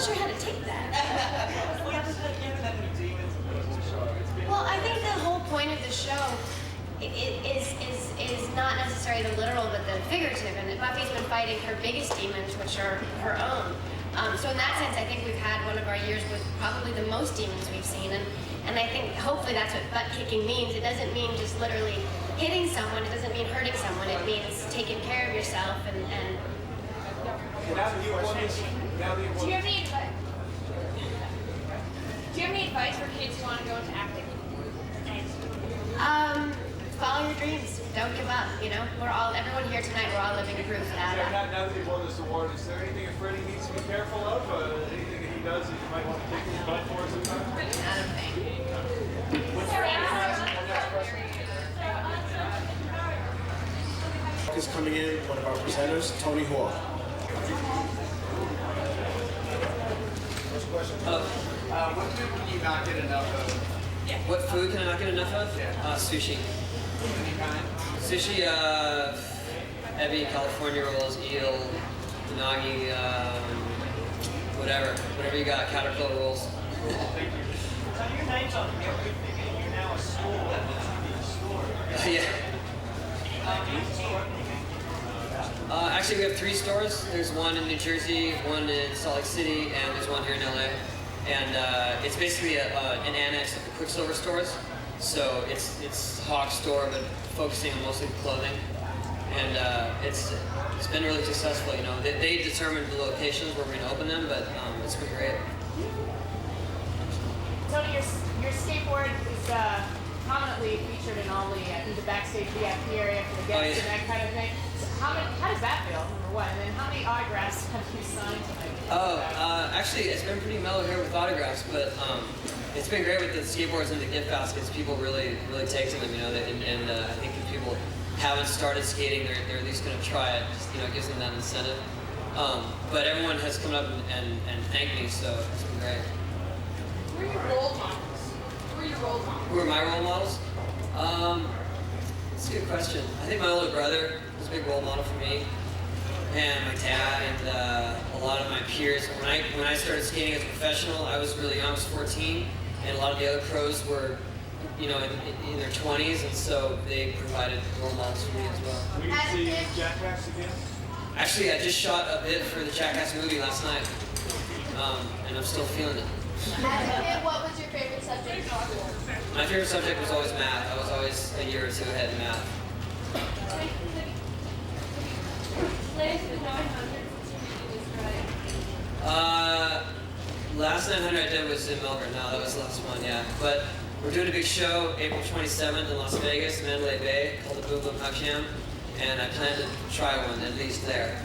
sure how to take that. Well, I think the whole point of the show is not necessarily the literal, but the figurative, and that Buffy's been fighting her biggest demons, which are her own. So in that sense, I think we've had one of our years with probably the most demons we've seen, and I think hopefully that's what butt kicking means. It doesn't mean just literally hitting someone, it doesn't mean hurting someone, it means taking care of yourself and Do you have any advice for kids who want to go into acting? follow your dreams. Don't give up, you know? Everyone here tonight, we're all living proof that. Now that you've won this award, is there anything that Freddie needs to be careful of? Anything that he does that you might want to take his butt for sometimes? Not a thing. Is coming in, one of our presenters, Tony Hawk. First question. What food can you not get enough of? Yeah. What food can I not get enough of? Yeah. Sushi. Any kind? Sushi, heavy California rolls, eel, unagi, whatever you got, caterpillar rolls. Cool, thank you. So your name's on everything, and you're now a store, a TV store. Yeah. Actually, we have 3 stores. There's one in New Jersey, one in Salt Lake City, and there's one here in LA. And it's basically an annex of the Quicksilver stores. So it's Hawk's store, but focusing on mostly clothing. And it's been really successful. You know, they determined the locations where we're going to open them, but it's been great. Tony, your skateboard is prominently featured in all the backstage VIP area for the guests and that kind of thing. So how does that feel, number one? And then how many autographs have you signed tonight? Actually, it's been pretty mellow here with autographs, but it's been great with the skateboards and the gift baskets. People really take to them, you know, and I think if people haven't started skating, they're at least going to try it. Just, you know, it gives them that incentive. But everyone has come up and thanked me, so it's been great. Who are your role models? Who are my role models? That's a good question. I think my older brother was a big role model for me, and my dad, and a lot of my peers. When I started skating as a professional, I was really young. I was 14, and a lot of the other pros were, you know, in their 20s, and so they provided role models for me as well. We can see Jackass again? Actually, I just shot a bit for the Jackass movie last night, and I'm still feeling it. As a kid, what was your favorite subject in school? My favorite subject was always math. I was always a year or two ahead in math. Last 900 I did was in Melbourne. No, that was the last one, yeah. But we're doing a big show April 27th in Las Vegas, Mandalay Bay, called the Boom Boom Hug Jam, and I plan to try one at least there.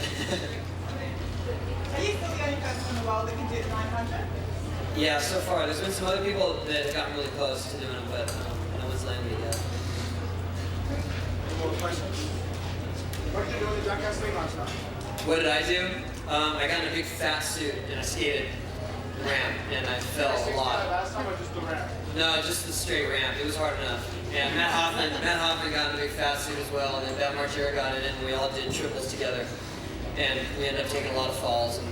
Are you still the only person in the world that can do it 900? Yeah, so far. There's been some other people that have gotten really close to doing them, but no one's landed yet. Any more questions? What did you do in the Jackass thing last night? What did I do? I got in a big fat suit and I skated the ramp and I fell a lot. Last time or just the ramp? No, just the straight ramp. It was hard enough. And Matt Hoffman got in a big fat suit as well, and then Beth Margera got in it, and we all did triples together. And we ended up taking a lot of falls, and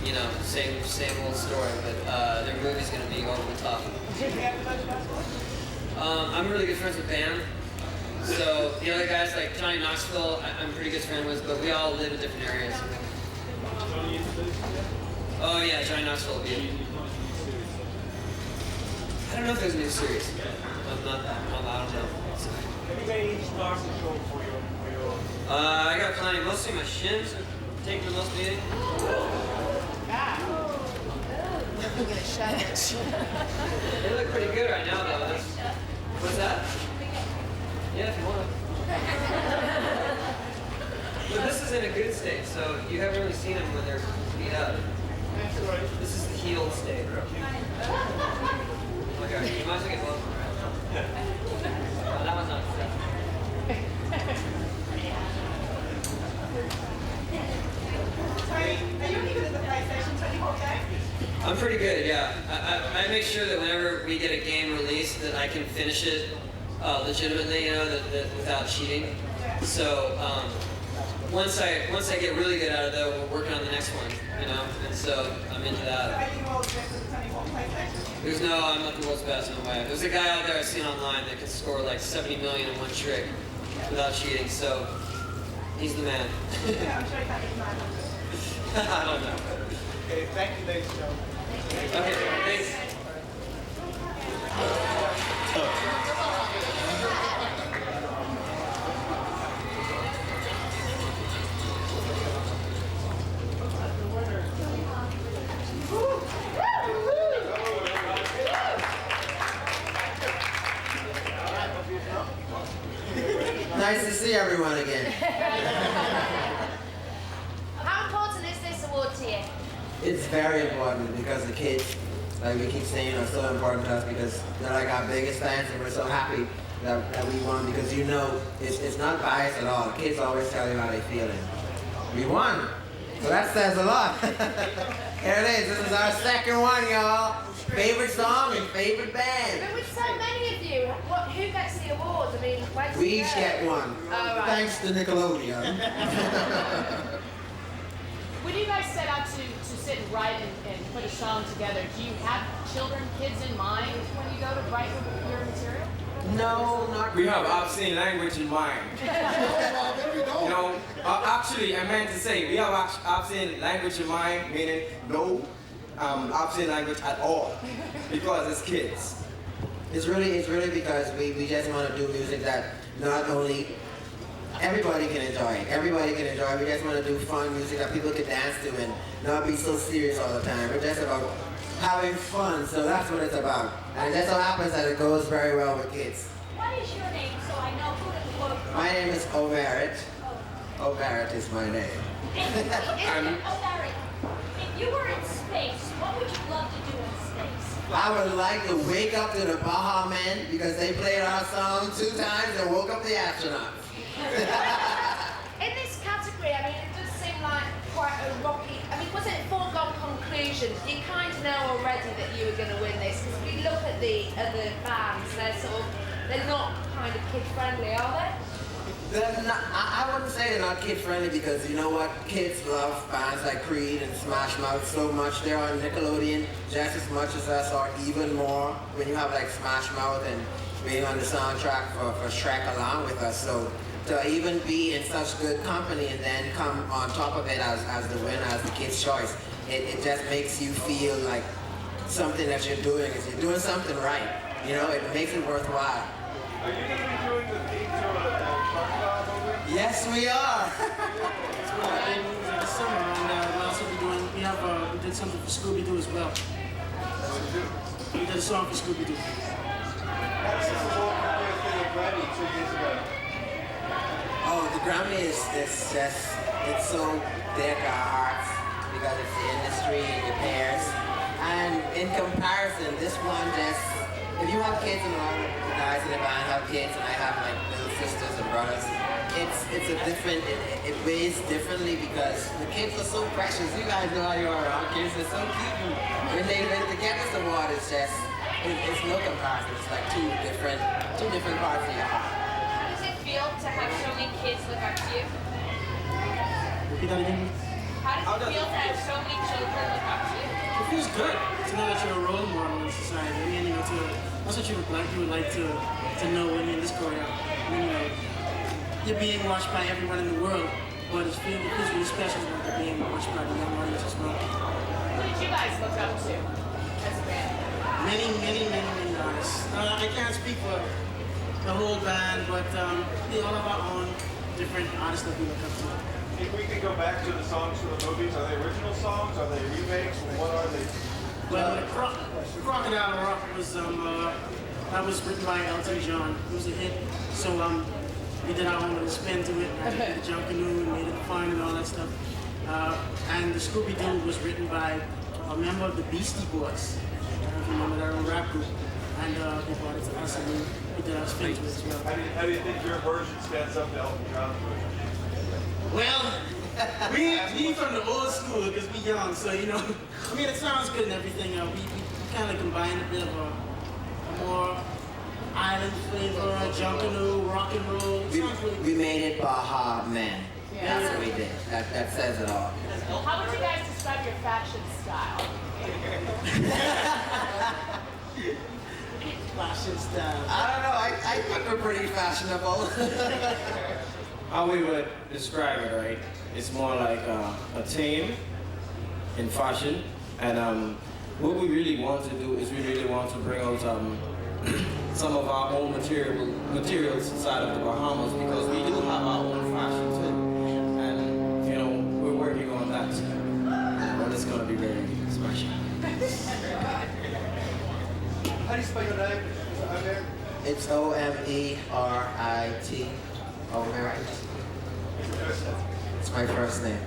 you know, same old story. But their movie's going to be over the top. I'm really good friends with Bam. So the other guys like Johnny Knoxville, I'm pretty good friends with, but we all live in different areas. Oh yeah, Johnny Knoxville will be. I don't know if there's a new series. I don't know. Anybody stars the show for you? I got plenty. Mostly my shins are taking the most beating. I'm gonna shut it. They look pretty good right now, though. What's that? Yeah, if you want. But this is in a good state, so you haven't really seen them when they're beat up. This is the healed state. Okay, you might as well get one. Oh, that one's not acceptable. Are you any good at the PlayStation 24 game? I'm pretty good, yeah. I make sure that whenever we get a game released that I can finish it legitimately, you know, that without cheating. So once I get really good at it, though, we're working on the next one, you know. And so I'm into that. Are you all best at turning on PlayStation? I'm not the world's best, no way. There's a guy out there I've seen online that can score like 70 million in one trick without cheating, so he's the man. Yeah, I'm sure you can't get 900. I don't know. Okay, thank you, ladies and gentlemen. Okay, thanks. Nice to see everyone again. How important is this award to you? It's very important because the kids, like we keep saying, are so important to us because they're like our biggest fans, and we're so happy that we won because you know it's not biased at all. Kids always tell you how they feel, and we won. So that says a lot. Here it is. This is our second one, y'all. Favorite song and favorite band. But with so many of you, who gets the award? I mean, where does We it each go? get one. Oh, right. Thanks to Nickleodeon. When you guys set out to sit and write and put a song together, do you have children, kids in mind when you go to write your material? No, not We really. have obscene language in mind. You know, actually, I meant to say, we have obscene language in mind, meaning no obscene language at all, because it's kids. It's really because we just want to do music that not only everybody can enjoy. Everybody can enjoy. We just want to do fun music that people can dance to and not be so serious all the time. We're just about having fun, so that's what it's about. And it just so happens that it goes very well with kids. What is your name so I know who to quote? My name is O'Barrett. O'Barrett is my name. Larry, if you were in space, what would you love to do in space? I would like to wake up to the Baha Men because they played our song 2 times and woke up the astronauts. In this category, I mean, it does seem like quite a rocky. I mean, was it a foregone conclusion? You kind of know already that you were going to win this because if you look at the other bands, they're not kind of kid friendly, are they? I wouldn't say they're not kid friendly because you know what? Kids love bands like Creed and Smash Mouth so much. They're on Nickelodeon just as much as us or even more when you have like Smash Mouth and being on the soundtrack for Shrek along with us. So to even be in such good company and then come on top of it as the winner, as the Kids Choice, it just makes you feel like something that you're doing is you're doing something right. You know, it makes it worthwhile. Are you going to be doing the theme to a Crocodile movie? Yes, we are. It's one of the big movies of the summer, and we'll also be doing, we did something for Scooby-Doo as well. We did a song for Scooby-Doo. How does this award compare to the Grammy 2 years ago? Oh, the Grammy is just, it's so dear to our hearts because it's the industry and your peers. And in comparison, this one just, if you have kids and a lot of the guys in the band have kids and I have like little sisters and brothers, it's a different, it weighs differently because the kids are so precious. You guys know how you are around kids, they're so cute. And when they get this award, it's just, it's no comparison. It's like two different parts of your heart. How does it feel to have so many kids look up to you? Repeat that again. How does it feel to have so many children look up to you? It feels good to know that you're a role model in society. And you know, that's what you would like to know when you're in this career. When you're being watched by everyone in the world, but it feels really special when you're being watched by the young audience as well. Who did you guys look up to as a band? Many artists. I can't speak for the whole band, but we all have our own different artists that we look up to. If we can go back to the songs from the movies, are they original songs? Are they remakes? What are they? Well, Crocodile Rock was that was written by Elton John. It was a hit, so we did our own little spin to it. We did the jump canoe and made it fun and all that stuff. And the Scooby-Doo was written by a member of the Beastie Boys. I don't know if you remember that old rap group. And they brought it to us and we did our spin to it as well. How do you think your version stands up to Elton John's version? Well, we from the old school because we young, so you know, I mean it sounds good and everything. We kind of combine a bit of a more island flavor, junkanoo, rock and roll. It sounds really We made it Baha Men. Yeah. That's what we did. That says it all. How would you guys describe your fashion style? Fashion style. I don't know. I think we're pretty fashionable. How we would describe it, right? It's more like a team in fashion, and what we really want to do is we really want to bring out some of our own materials inside of the Bahamas, because we do have our own fashion too, and you know we're working on that, but it's gonna be very special. How do you spell your name? Omer? It's Omerit. Omer. It's my first name.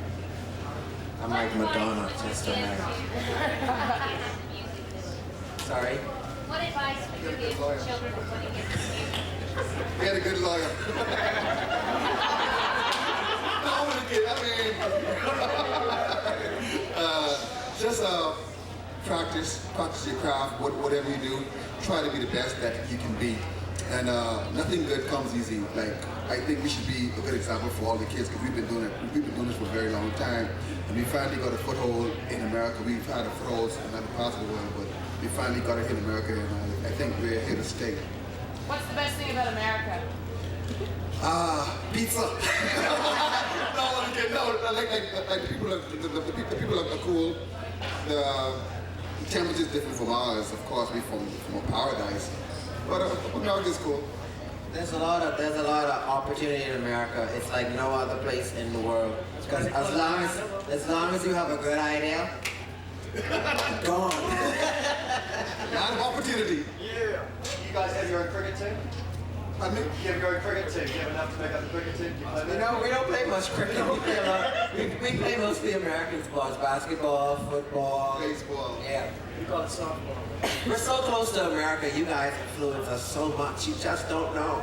I'm like Madonna, just American. Sorry? What advice would you give children when you get to school? We had a good lawyer. No, I'm gonna kid. Just practice your craft, whatever you do. Try to be the best that you can be. And nothing good comes easy. Like, I think we should be a good example for all the kids, because we've been doing this for a very long time. And we finally got a foothold in America. We've had a foothold in other parts of the world, but we finally got it in America, and I think we're here to stay. What's the best thing about America? Pizza. Like the people are cool. The temperature is different from ours. Of course, we're from a paradise, but America's cool. There's a lot of opportunity in America. It's like no other place in the world. Because as long as you have a good idea, go on. A lot of opportunity. Yeah. You guys have your own cricket team? Pardon me? You have your own cricket team. You have enough to make up the cricket team? Do you play that? We don't play much cricket. We play mostly American sports: basketball, football, Baseball. Yeah. We call it softball. We're so close to America. You guys influence us so much. You just don't know.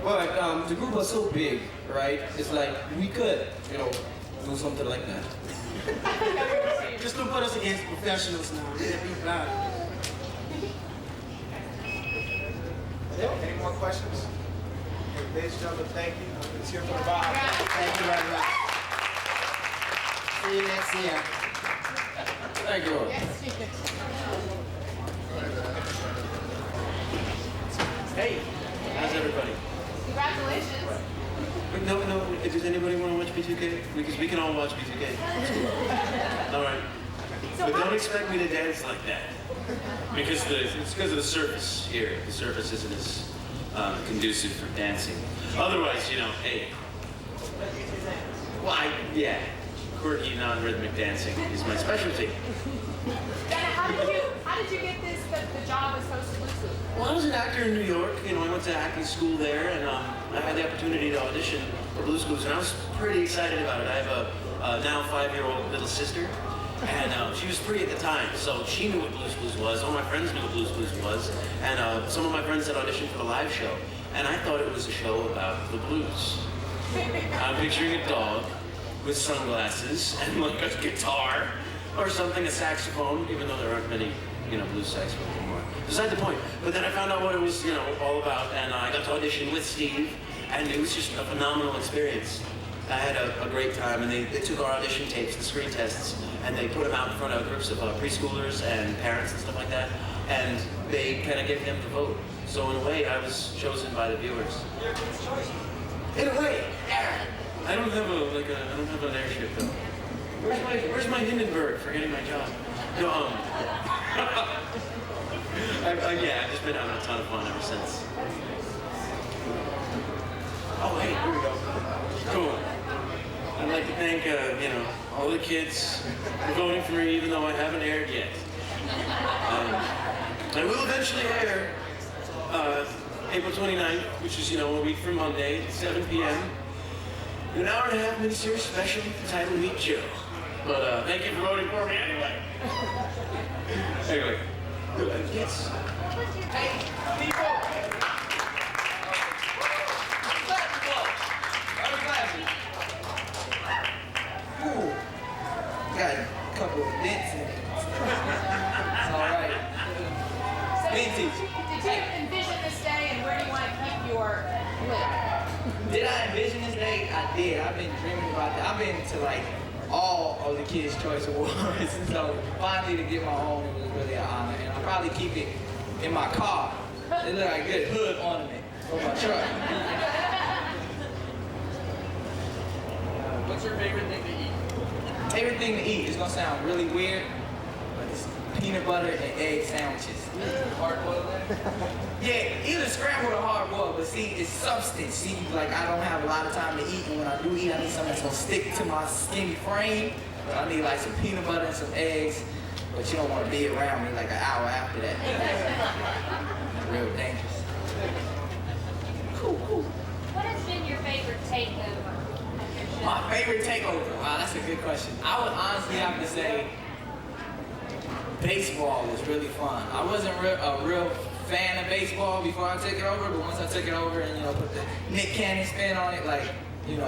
But the group was so big, right? It's like we could, you know, do something like that. Just don't put us against professionals now. Yeah, be bad. Any more questions? Ladies and gentlemen, thank you. Let's hear from the Baha Men. Thank you very much. See you next year. Thank you. Hey, how's everybody? Congratulations. No, does anybody want to watch B2K? Because we can all watch B2K. All right. But don't expect me to dance like that. Because it's because of the surface here. The surface isn't as conducive for dancing. Otherwise, you know, hey. Well, yeah. Quirky, non-rhythmic dancing is my specialty. Dana, how did you get the job as host of Blues Clues? Well, I was an actor in New York. You know, I went to acting school there, and I had the opportunity to audition for Blues Clues, and I was pretty excited about it. I have a now 5-year-old little sister, and she was 3 at the time, so she knew what Blues Clues was. All my friends knew what Blues Clues was, and some of my friends had auditioned for the live show, and I thought it was a show about the blues. I'm picturing a dog with sunglasses and like a guitar or something, a saxophone, even though there aren't many, you know, blues saxophones anymore. Beside the point. But then I found out what it was, you know, all about, and I got to audition with Steve, and it was just a phenomenal experience. I had a great time, and they took our audition tapes, the screen tests, and they put them out in front of groups of preschoolers and parents and stuff like that, and they kind of gave them the vote. So in a way, I was chosen by the viewers. In a way, yeah. I don't have an airship though. Where's my Hindenburg for getting my job? No, yeah, I've just been having a ton of fun ever since. Oh, hey, here we go. Cool. I'd like to thank, you know, all the kids for voting for me, even though I haven't aired yet. I will eventually air April 29th, which is, you know, a week from Monday, 7 p.m. An hour-and-a-half miniseries special entitled Meet Joe. But thank you for voting for me anyway. Anyway, yes. Hey, people. Ooh, got a couple of bits in it. It's all right. So, did you envision this day, and where do you want to keep your lip? Did I envision this day? I did. I've been dreaming about that. I've been to like all of the Kids Choice Awards, and so finally to get my own, it was really an honor. And I'll probably keep it in my car. It look like a good hood ornament for my truck. What's your favorite thing to eat? Favorite thing to eat is gonna sound really weird, but it's peanut butter and egg sandwiches. Hard boiled egg? Yeah, either scrambled or hard boiled, but see, it's substance. See, like I don't have a lot of time to eat, and when I do eat, I need something that's gonna stick to my skinny frame. So I need like some peanut butter and some eggs, but you don't want to be around me like an hour after that. Real dangerous. Cool. What has been your favorite takeover? My favorite takeover? Wow, that's a good question. I would honestly have to say baseball was really fun. I wasn't a real fan of baseball before I took it over, but once I took it over and, put the Nick Cannon spin on it, like,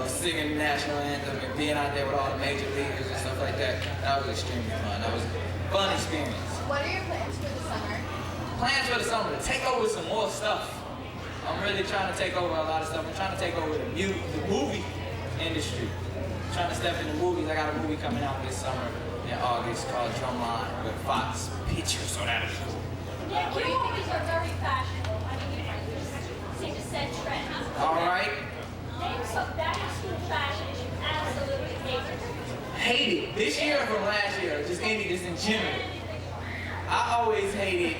singing the national anthem and being out there with all the major leaguers and stuff like that, that was extremely fun. That was a fun experience. What are your plans for the summer? Plans for the summer, to take over some more stuff. I'm really trying to take over a lot of stuff. I'm trying to take over the movie industry. I'm trying to step into movies. I got a movie coming out this summer in August called Drumline with Fox Pictures, so that was cool. Yeah, you always are very fashionable. I mean, you seem to set trends. All right. Name some back-to-school fashions you absolutely hate. Hated. This year from last year, just in general. I always hated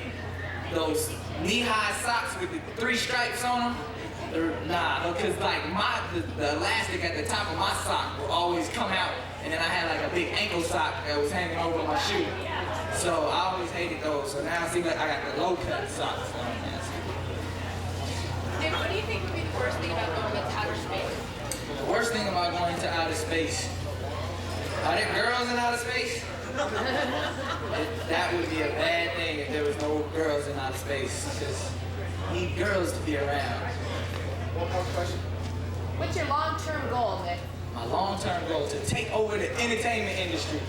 those knee-high socks with the 3 stripes on them. Because like the elastic at the top of my sock will always come out, and then I had like a big ankle sock that was hanging over my shoe. So I always hated those. So now it seems like I got the low-cut socks. Nick, what do you think would be the worst thing about going into outer space? The worst thing about going into outer space, are there girls in outer space? That would be a bad thing if there was no girls in outer space, because we need girls to be around. One more question. What's your long-term goal, Nick? My long-term goal, to take over the entertainment industry.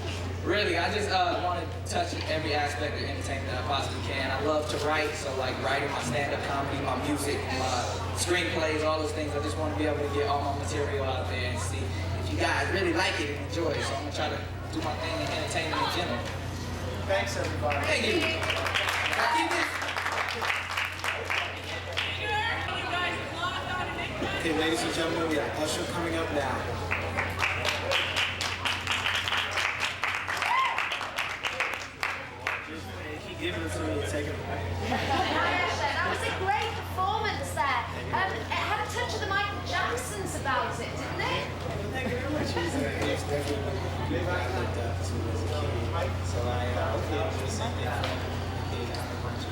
Really, I just want to touch every aspect of entertainment that I possibly can. I love to write, so like writing my stand-up comedy, my music, my screenplays, all those things. I just want to be able to get all my material out there and see if you guys really like it and enjoy it. So I'm going to try to do my thing in entertainment in general. Thanks, everybody. Thank you. Okay, ladies and gentlemen, we have Usher coming up now. Keep giving it to me and taking it away. That was a great performance there. It had a touch of the Michael Jacksons about it, didn't it? Thank you very much. He's definitely one of the people I looked up to as a kid. So hopefully I'll do something for kids after lunch.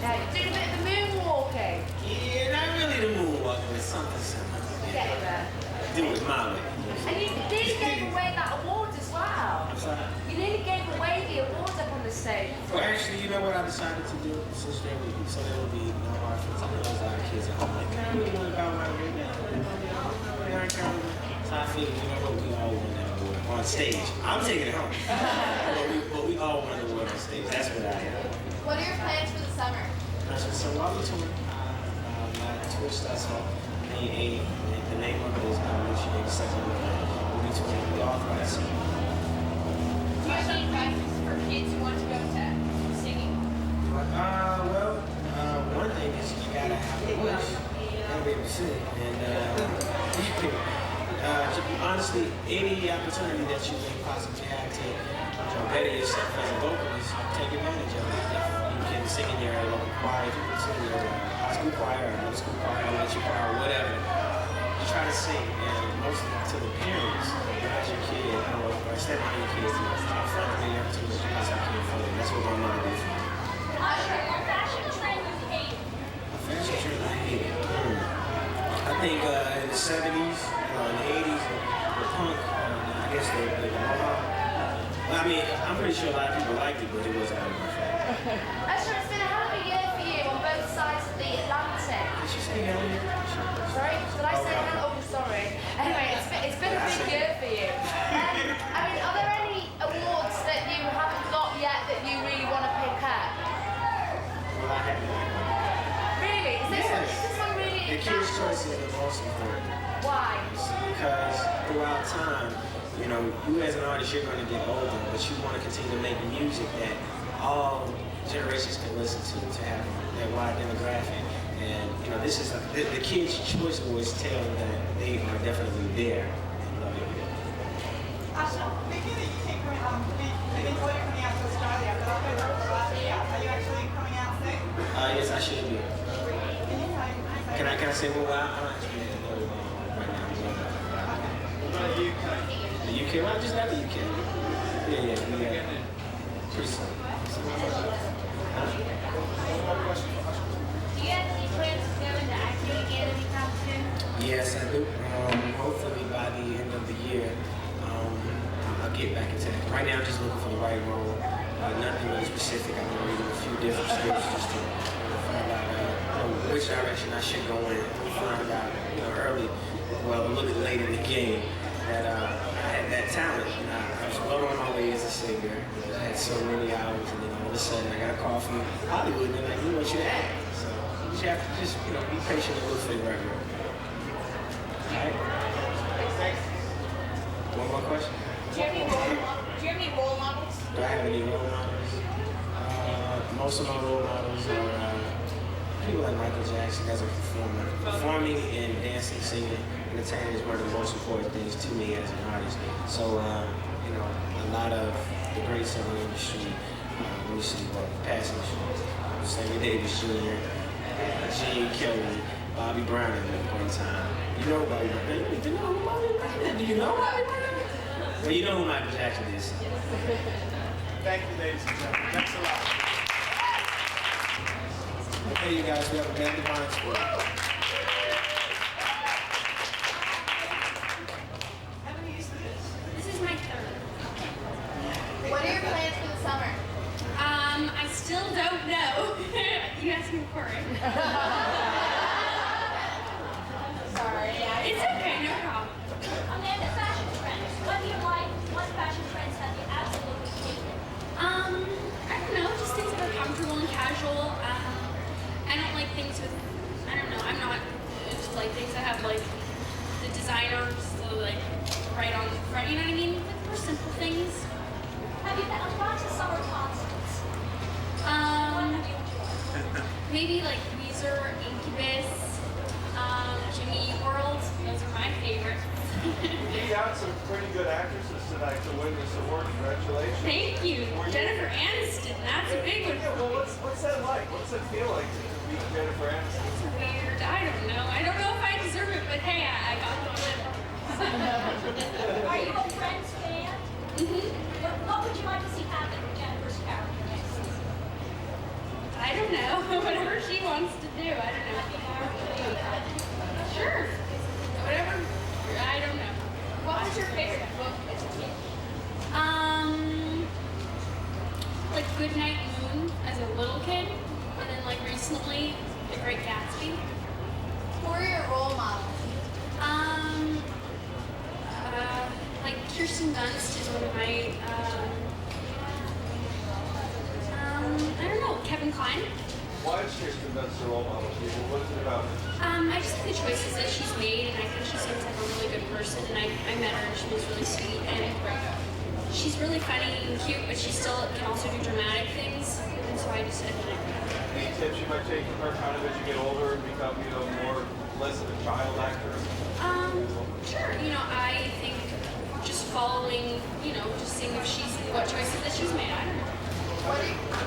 Yeah, you did a bit of the moonwalking. Yeah, not really the moonwalking, but something similar. Get there. Do it my way. And you nearly gave away that award as well. I'm sorry? You nearly gave away the award up on the stage. Well, actually, you know what I decided to do? Since there would be, so there would be no hard feelings. I know there's a lot of kids at home like, I really want to Bow Wow right now. So I figured, you know what, we all won that award on stage. I'm taking it home. but we all won the award on stage. That's what I have. What are your plans for the summer? So while we're touring, my tour starts off May 8th. The name of it is Nomination Day, second weekend. We'll be touring the authorized scene. Do you have any advice for kids who want to go to singing? One thing is you gotta have a voice. You gotta be able to sing. And honestly, any opportunity that you may possibly have to better yourself as a vocalist, take advantage of it. If you can sing in your local choir, if you can sing in your high school choir, or middle school choir, elementary choir, or whatever, you try to sing. And mostly to the parents, as your kid, or step on your kids, try to find any opportunity you possibly can for them. That's what I'm gonna do for you. Usher, your fashion trend you hate. A fashion trend I hated. I think in the 70s, in the 80s, the punk, I guess the I mean, I'm pretty sure a lot of people liked it, but it wasn't out of my favorite. Usher, it's been a hell of a year for you on both sides of the Atlantic. Did she say hell yeah? Sorry? Did I say hell? Oh, sorry. Anyway, it's been a big year for you. I mean, are there any awards that you haven't got yet that you really want to pick up? Well, I haven't. Really? Is this one really it? The Kids Choice is the most important. Why? Because throughout time, you know, you as an artist, you're going to get older, but you want to continue to make music that all generations can listen to have that wide demographic. And, you know, this is the Kids Choice Awards tell that they are definitely there. Asha, thinking that you keep coming out to Australia, but I've been over last year. Are you actually coming out soon? Yes, I should be. Can I say more? I'm actually right now. What about the UK? The UK? Well, I just got the UK. Yeah. Pretty soon. Do you have any plans to go into acting again anytime soon? Yes, I do. Hopefully by the end of the year, I'll get back into that. Right now, I'm just looking for the right role. Nothing really specific. I'm reading a few different scripts just to find out which direction I should go in. Find out, early, well, a little bit late in the game, that I had that talent. I was well on my way as a singer. I had so many hours, and then all of a sudden I got a call from Hollywood, and they're like, we want you to act. So you just have to be patient and look for the right role. All right? One more question? Do you have any role models? Do I have any role models? Most of my role models are people like Michael Jackson as a performer. Performing and dancing, singing, entertaining is one of the most important things to me as an artist. So, a lot of the greats in the industry, we see passing Sammy Davis Jr., Gene Kelly, Bobby Brown at one point in time. You know Bobby Brown? You know who Bobby Brown is? Do you know Bobby Brown? Well, you know who Michael Jackson is. Thank you, ladies and gentlemen. Thanks a lot. Hey, you guys, we have Amanda Bynes for you. How many years is this? This is my third. What are your plans for the summer? I still don't know. You asked me before, right? Sorry. It's okay, no problem. Amanda, fashion trends. What do you like? What fashion trends have you absolutely taken? I don't know, just things that are comfortable and casual. I don't like things with, I don't know, I'm not just like things that have like the designer like right on the front, you know what I mean? Like more simple things. Have you gone to summer concerts? Maybe like Weezer, Incubus, Jimmy Eat World. Those are my favorites. You got some pretty good actresses tonight to win this award. Congratulations. Thank you. Jennifer Aniston, that's a big one. Yeah, well, what's that like? What's it feel like to be Jennifer Aniston? It's weird. I don't know. I don't know if I deserve it, but hey, I got the win. Are you a Friends fan? What would you like to see happen with Jennifer's character next season? I don't know. Whatever she wants to do. I don't know. Sure. Whatever. I don't know. What was your favorite book as a kid? Like Goodnight Moon as a little kid, and then like recently, The Great Gatsby. Who are your role models? Like Kirsten Dunst is one of my, I don't know, Kevin Kline. Why is Kirsten Dunst a role model to you? What is it about her? I just like the choices that she's made, and I think she seems like a really good person, and I met her, and she was really sweet, and she's really funny and cute, but she still can also do dramatic things, and so I just admire her. Any tips you might take from her kind of as you get older and become, less of a child actor? Sure. I think just following, just seeing what choices that she's made. I don't know.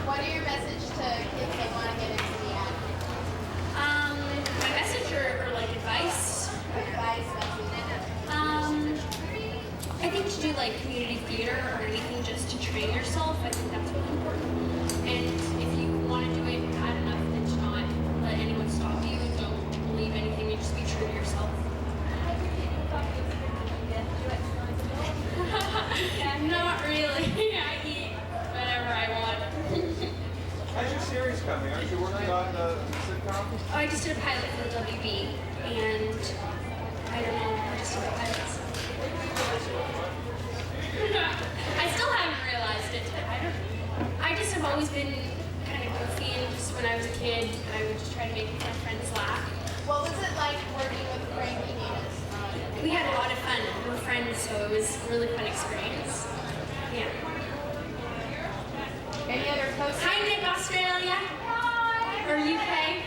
What are your message to kids that want to get into the acting? My message or like advice? Advice, I think to do like community theater or anything just to train yourself, I think that's really important. And if you want to do it bad enough, then to not let anyone stop you. Don't believe anything and just be true to yourself. Not really. I eat whatever I want. How's your series coming? Aren't you working on the sitcom? Oh, I just did a pilot for the WB, and I don't know, I just did the pilots. I still haven't realized it. I just have always been kind of goofy, and just when I was a kid, I would just try to make my friends laugh. What was it like working with Frankie Muniz? We had a lot of fun. We were friends, so it was a really fun experience. Yeah. Any other posts? Hi, Nick, Australia. Or UK.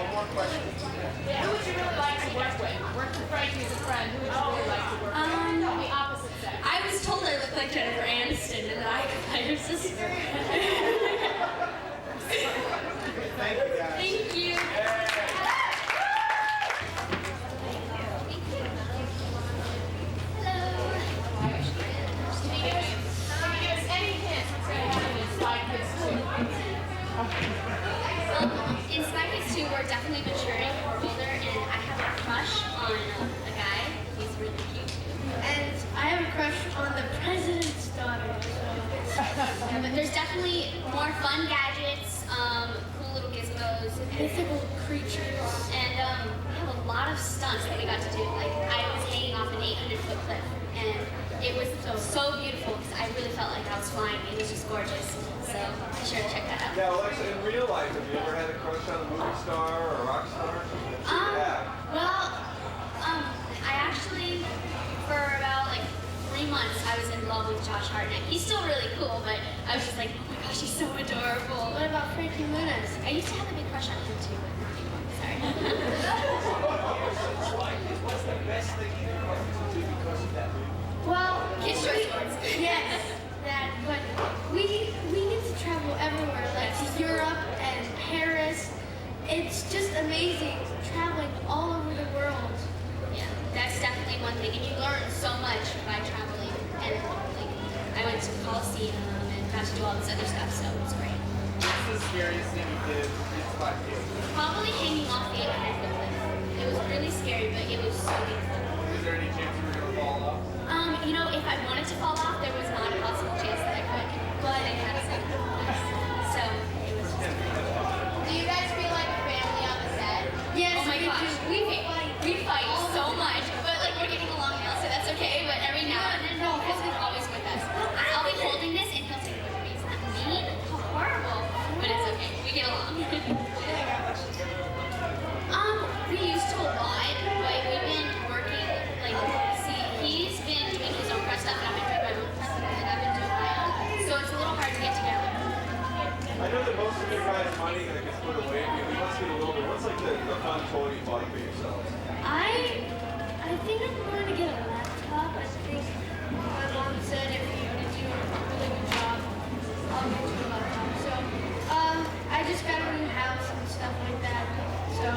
One more question. Who would you really like to work with? Work with Frankie as a friend. Who would you really like to work with? On the opposite sex. I was told I looked like Jennifer Aniston, and I could play her sister. Thank you, guys. Thank you. In Spy Kids 2, we're definitely maturing, we're older, and I have a crush on a guy. He's really cute too. And I have a crush on the president's daughter. So. But there's definitely more fun gadgets, cool little gizmos, mythical creatures, and we have a lot of stunts that we got to do. Like I was hanging off an 800-foot cliff, and it was so beautiful because I really felt like I was flying. It was just gorgeous. So be sure to check that out. Yeah, Alexa, in real life, have you ever had a crush on a movie star or a rock star? Well, I actually, for about like 3 months, I was in love with Josh Hartnett. He's still really cool, but I was just like, oh my gosh, he's so adorable. What about Frankie Muniz? I used to have a big crush on him too, but not anymore. Sorry. What's the best thing you can do because of that movie? Well, Kids Choice Awards. Yes, that. But we get to travel everywhere, like to Europe and Paris. It's just amazing traveling all over the world. Yeah, that's definitely one thing, and you learn so much by traveling. And like, I went to Colosseum and got to do all this other stuff, so it was great. What's the scariest thing you did in Spy Kids? Probably hanging off the 800-foot cliff. It was really scary, but it was so beautiful. Is there any chance you were going to fall off? You know, if I wanted to fall off, there was not a possible chance that I could, but I had to say so it was just Do you guys feel like a family on the set? yes, oh my gosh, we fight so much, but like we're getting along now, so that's okay. But every now and then, Chris is always with us. I'll be holding this, and he'll say, "Look at me, is that mean? How horrible!" But it's okay. We get along. We used to a lot, but we've been working like he's been doing his own press stuff, and I've been doing my own press stuff, and I've been doing my own. So it's a little hard to get together. I know that most of your guys' money that gets put away. Maybe let's get a little bit. What's like the fun toy you bought for yourselves? I think I'm going to get a laptop. I think my mom said if you do a really good job, I'll get you a laptop. So I just got a new house and stuff like that. So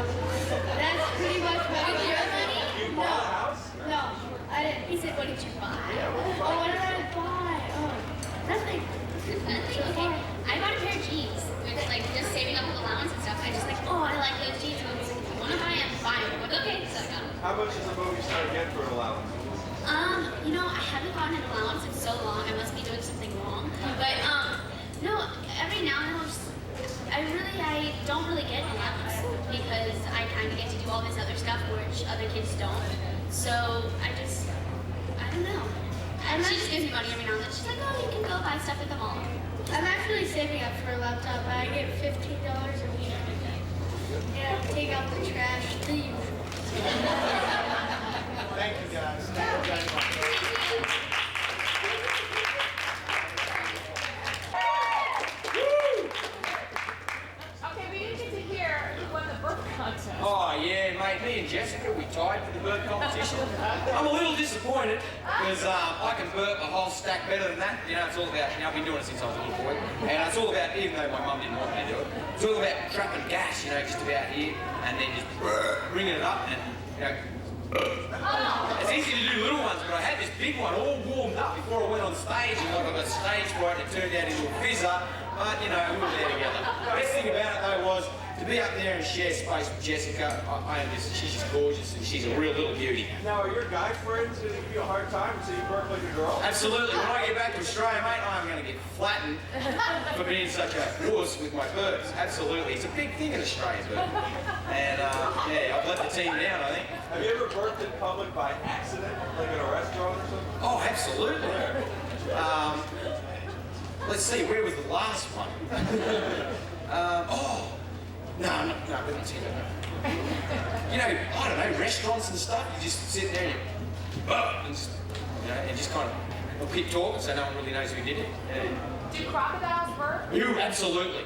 that's pretty much what with your money. You bought a house? No, I didn't. He said, "What did you buy?" Oh, what did I buy? Oh, nothing. Nothing. Okay. I bought a pair of jeans. With like just saving up with allowance and stuff. I just like, oh, I like those jeans. And I was like, if you want to buy them, buy them. I'm like, okay, so I got them. How much does a movie star get for an allowance? You know, I haven't gotten an allowance in so long. I must be doing something wrong. But no, every now and then I don't really get an allowance because I kind of get to do all this other stuff which other kids don't. So I don't know. And she just gives me money every now and then. She's like, oh, you can go buy stuff at the mall. I'm actually saving up for a laptop. I get $15 a week. Yeah, take out the trash, the usual. Thank you, guys. Thank you very much. Okay, we didn't get to hear who won the burp contest. Oh yeah, mate, me and Jessica, we tied for the burp competition. I'm a little disappointed because I can burp a whole stack better than that. You know, it's all about, I've been doing it since I was a little boy. And it's all about, even though my mum didn't want me to do it, it's all about trapping gas, just about here, and then just bringing it up and, it's easy to do little ones, but I had this big one all warmed up before I went on stage, and I got stage fright and it turned out into a fizzer, but we were there together. The best thing about it though was to be up there and share space with Jessica. She's just gorgeous and she's a real little beauty. Now, are your guy friends going to give you a hard time so you burp like a girl? Absolutely. When I get back to Australia, mate, I'm going to get flattened for being such a wuss with my burps. Absolutely. It's a big thing in Australia, but and I've let the team down, I think. Have you ever burped in public by accident, like at a restaurant or something? Oh, absolutely. Let's see, where was the last one? No, let me tell you that. You know, I don't know, restaurants and stuff, you just sit there and just kind of keep talking so no one really knows who did it. Do crocodiles burp? You, absolutely.